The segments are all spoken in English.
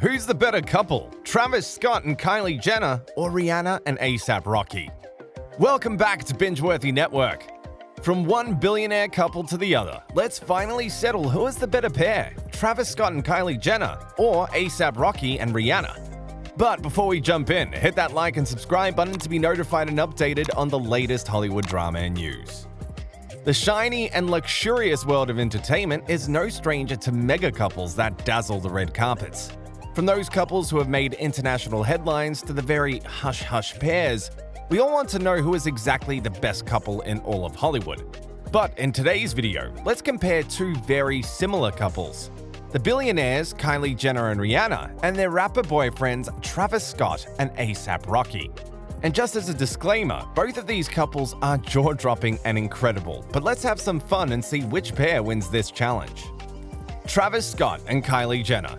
Who's the better couple, Travis Scott and Kylie Jenner, or Rihanna and AP Rocky? Welcome back to Binge-Worthy Network. From one billionaire couple to the other, let's finally settle who is the better pair, Travis Scott and Kylie Jenner, or AP Rocky and Rihanna. But before we jump in, hit that like and subscribe button to be notified and updated on the latest Hollywood drama and news. The shiny and luxurious world of entertainment is no stranger to mega couples that dazzle the red carpets. From those couples who have made international headlines to the very hush-hush pairs, we all want to know who is exactly the best couple in all of Hollywood. But in today's video, let's compare two very similar couples. The billionaires Kylie Jenner and Rihanna, and their rapper boyfriends Travis Scott and AP Rocky. And just as a disclaimer, both of these couples are jaw-dropping and incredible, but let's have some fun and see which pair wins this challenge. Travis Scott and Kylie Jenner.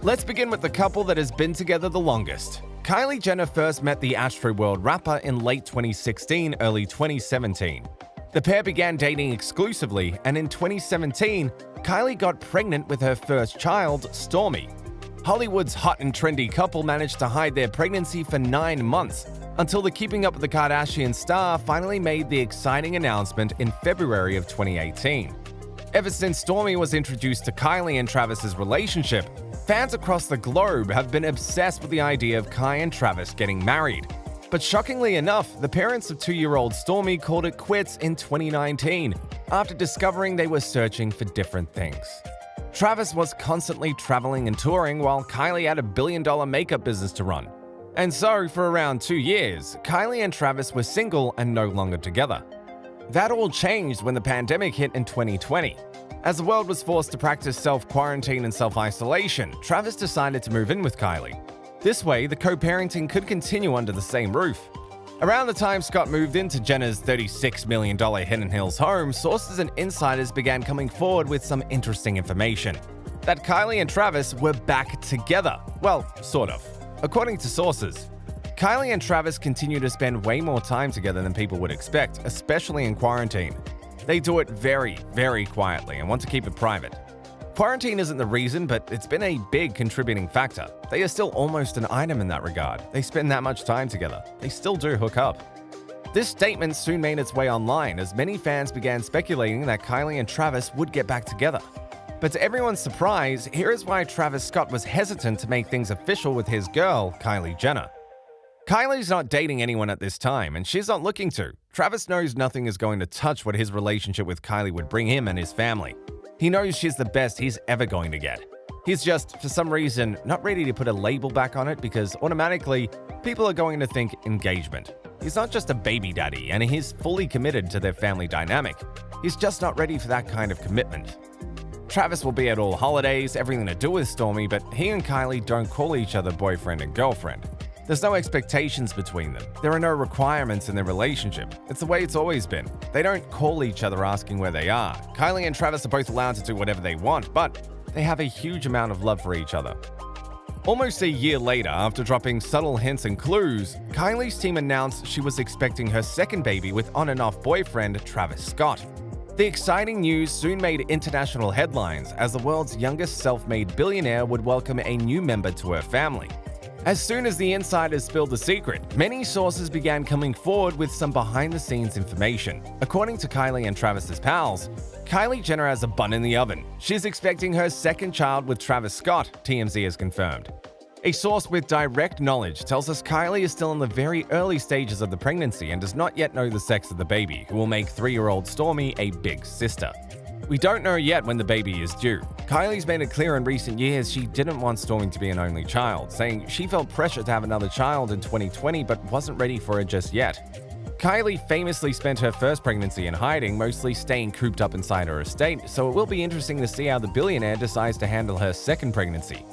Let's begin with the couple that has been together the longest. Kylie Jenner first met the Astroworld rapper in late 2016, early 2017. The pair began dating exclusively, and in 2017, Kylie got pregnant with her first child, Stormi. Hollywood's hot and trendy couple managed to hide their pregnancy for 9 months, until the Keeping Up with the Kardashians star finally made the exciting announcement in February of 2018. Ever since Stormi was introduced to Kylie and Travis's relationship, fans across the globe have been obsessed with the idea of Kai and Travis getting married. But shockingly enough, the parents of 2-year-old Stormi called it quits in 2019 after discovering they were searching for different things. Travis was constantly traveling and touring while Kylie had a billion-dollar makeup business to run. And so, for around 2 years, Kylie and Travis were single and no longer together. That all changed when the pandemic hit in 2020. As the world was forced to practice self-quarantine and self-isolation, Travis decided to move in with Kylie. This way, the co-parenting could continue under the same roof. Around the time Scott moved into Jenner's $36 million Hidden Hills home, sources and insiders began coming forward with some interesting information. That Kylie and Travis were back together. Well, sort of. According to sources, Kylie and Travis continue to spend way more time together than people would expect, especially in quarantine. They do it very, very quietly and want to keep it private. Quarantine isn't the reason, but it's been a big contributing factor. They are still almost an item in that regard. They spend that much time together. They still do hook up. This statement soon made its way online as many fans began speculating that Kylie and Travis would get back together. But to everyone's surprise, here is why Travis Scott was hesitant to make things official with his girl, Kylie Jenner. Kylie's not dating anyone at this time, and she's not looking to. Travis knows nothing is going to touch what his relationship with Kylie would bring him and his family. He knows she's the best he's ever going to get. He's just, for some reason, not ready to put a label back on it because automatically, people are going to think engagement. He's not just a baby daddy, and he's fully committed to their family dynamic. He's just not ready for that kind of commitment. Travis will be at all holidays, everything to do with Stormi, but he and Kylie don't call each other boyfriend and girlfriend. There's no expectations between them. There are no requirements in their relationship. It's the way it's always been. They don't call each other asking where they are. Kylie and Travis are both allowed to do whatever they want, but they have a huge amount of love for each other. Almost a year later, after dropping subtle hints and clues, Kylie's team announced she was expecting her second baby with on-and-off boyfriend Travis Scott. The exciting news soon made international headlines as the world's youngest self-made billionaire would welcome a new member to her family. As soon as the insiders spilled the secret, many sources began coming forward with some behind-the-scenes information. According to Kylie and Travis's pals, Kylie Jenner has a bun in the oven. She's expecting her second child with Travis Scott, TMZ has confirmed. A source with direct knowledge tells us Kylie is still in the very early stages of the pregnancy and does not yet know the sex of the baby, who will make 3-year-old Stormi a big sister. We don't know yet when the baby is due. Kylie's made it clear in recent years she didn't want Stormi to be an only child, saying she felt pressure to have another child in 2020 but wasn't ready for it just yet. Kylie famously spent her first pregnancy in hiding, mostly staying cooped up inside her estate, so it will be interesting to see how the billionaire decides to handle her second pregnancy.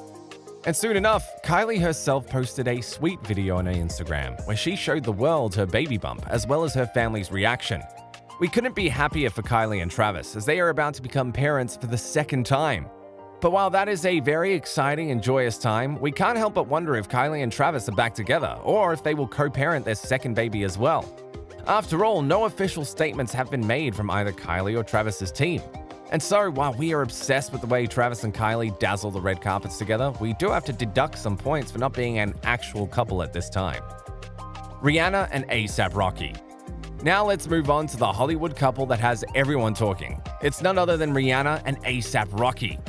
And soon enough, Kylie herself posted a sweet video on her Instagram where she showed the world her baby bump as well as her family's reaction. We couldn't be happier for Kylie and Travis as they are about to become parents for the second time. But while that is a very exciting and joyous time, we can't help but wonder if Kylie and Travis are back together or if they will co-parent their second baby as well. After all, no official statements have been made from either Kylie or Travis's team. And so, while we are obsessed with the way Travis and Kylie dazzle the red carpets together, we do have to deduct some points for not being an actual couple at this time. Rihanna and AP Rocky. Now let's move on to the Hollywood couple that has everyone talking. It's none other than Rihanna and AP Rocky.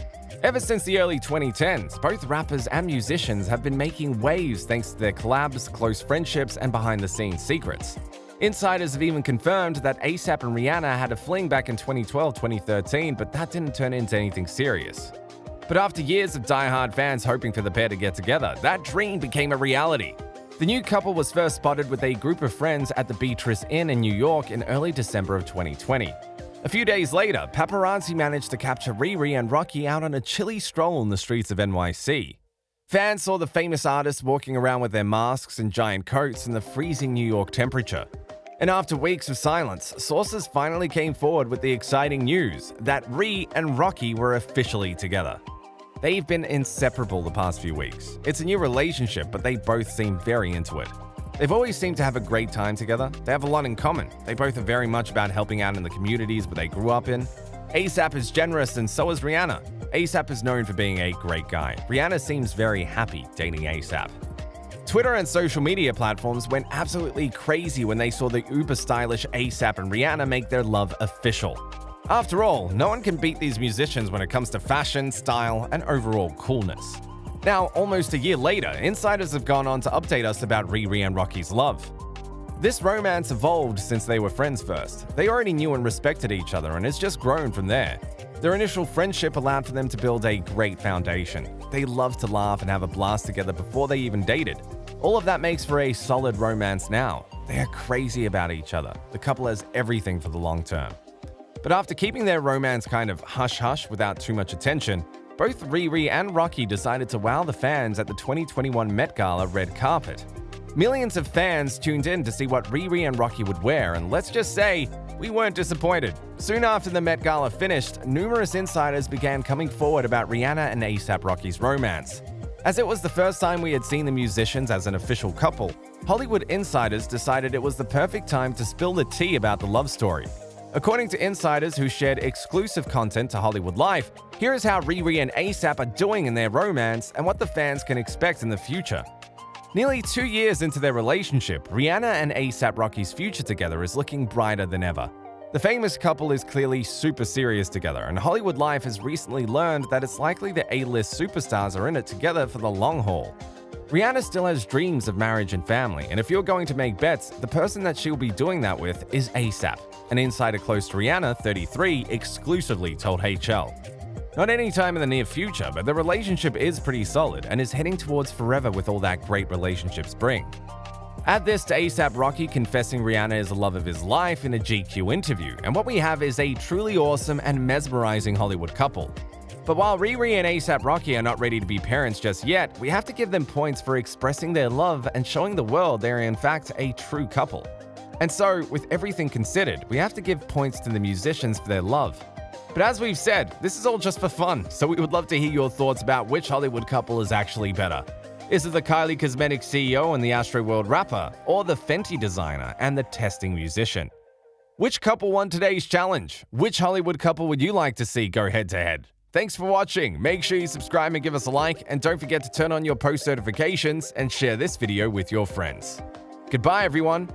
Ever since the early 2010s, both rappers and musicians have been making waves thanks to their collabs, close friendships, and behind-the-scenes secrets. Insiders have even confirmed that AP and Rihanna had a fling back in 2012-2013, but that didn't turn into anything serious. But after years of die-hard fans hoping for the pair to get together, that dream became a reality. The new couple was first spotted with a group of friends at the Beatrice Inn in New York in early December of 2020. A few days later, paparazzi managed to capture Riri and Rocky out on a chilly stroll in the streets of NYC. Fans saw the famous artists walking around with their masks and giant coats in the freezing New York temperature. And after weeks of silence, sources finally came forward with the exciting news that Ri and Rocky were officially together. They've been inseparable the past few weeks. It's a new relationship, but they both seem very into it. They've always seemed to have a great time together. They have a lot in common. They both are very much about helping out in the communities where they grew up in. AP is generous and so is Rihanna. AP is known for being a great guy. Rihanna seems very happy dating AP. Twitter and social media platforms went absolutely crazy when they saw the uber-stylish AP and Rihanna make their love official. After all, no one can beat these musicians when it comes to fashion, style, and overall coolness. Now, almost a year later, insiders have gone on to update us about Riri and Rocky's love. This romance evolved since they were friends first. They already knew and respected each other, and it's just grown from there. Their initial friendship allowed for them to build a great foundation. They loved to laugh and have a blast together before they even dated. All of that makes for a solid romance now. They are crazy about each other. The couple has everything for the long term. But after keeping their romance kind of hush-hush without too much attention, both Riri and Rocky decided to wow the fans at the 2021 Met Gala red carpet. Millions of fans tuned in to see what Riri and Rocky would wear, and let's just say, we weren't disappointed. Soon after the Met Gala finished, numerous insiders began coming forward about Rihanna and AP Rocky's romance. As it was the first time we had seen the musicians as an official couple, Hollywood insiders decided it was the perfect time to spill the tea about the love story. According to insiders who shared exclusive content to Hollywood Life, here is how Riri and AP are doing in their romance and what the fans can expect in the future. Nearly 2 years into their relationship, Rihanna and AP Rocky's future together is looking brighter than ever. The famous couple is clearly super serious together, and Hollywood Life has recently learned that it's likely the A-list superstars are in it together for the long haul. Rihanna still has dreams of marriage and family, and if you're going to make bets, the person that she'll be doing that with is AP. An insider close to Rihanna, 33, exclusively told HL. Not anytime in the near future, but the relationship is pretty solid and is heading towards forever with all that great relationships bring. Add this to AP Rocky confessing Rihanna is the love of his life in a GQ interview, and what we have is a truly awesome and mesmerizing Hollywood couple. But while Riri and AP Rocky are not ready to be parents just yet, we have to give them points for expressing their love and showing the world they are in fact a true couple. And so, with everything considered, we have to give points to the musicians for their love. But as we've said, this is all just for fun, so we would love to hear your thoughts about which Hollywood couple is actually better. Is it the Kylie Cosmetics CEO and the Astroworld rapper, or the Fenty designer and the testing musician? Which couple won today's challenge? Which Hollywood couple would you like to see go head-to-head? Thanks for watching, make sure you subscribe and give us a like, and don't forget to turn on your post notifications and share this video with your friends. Goodbye everyone!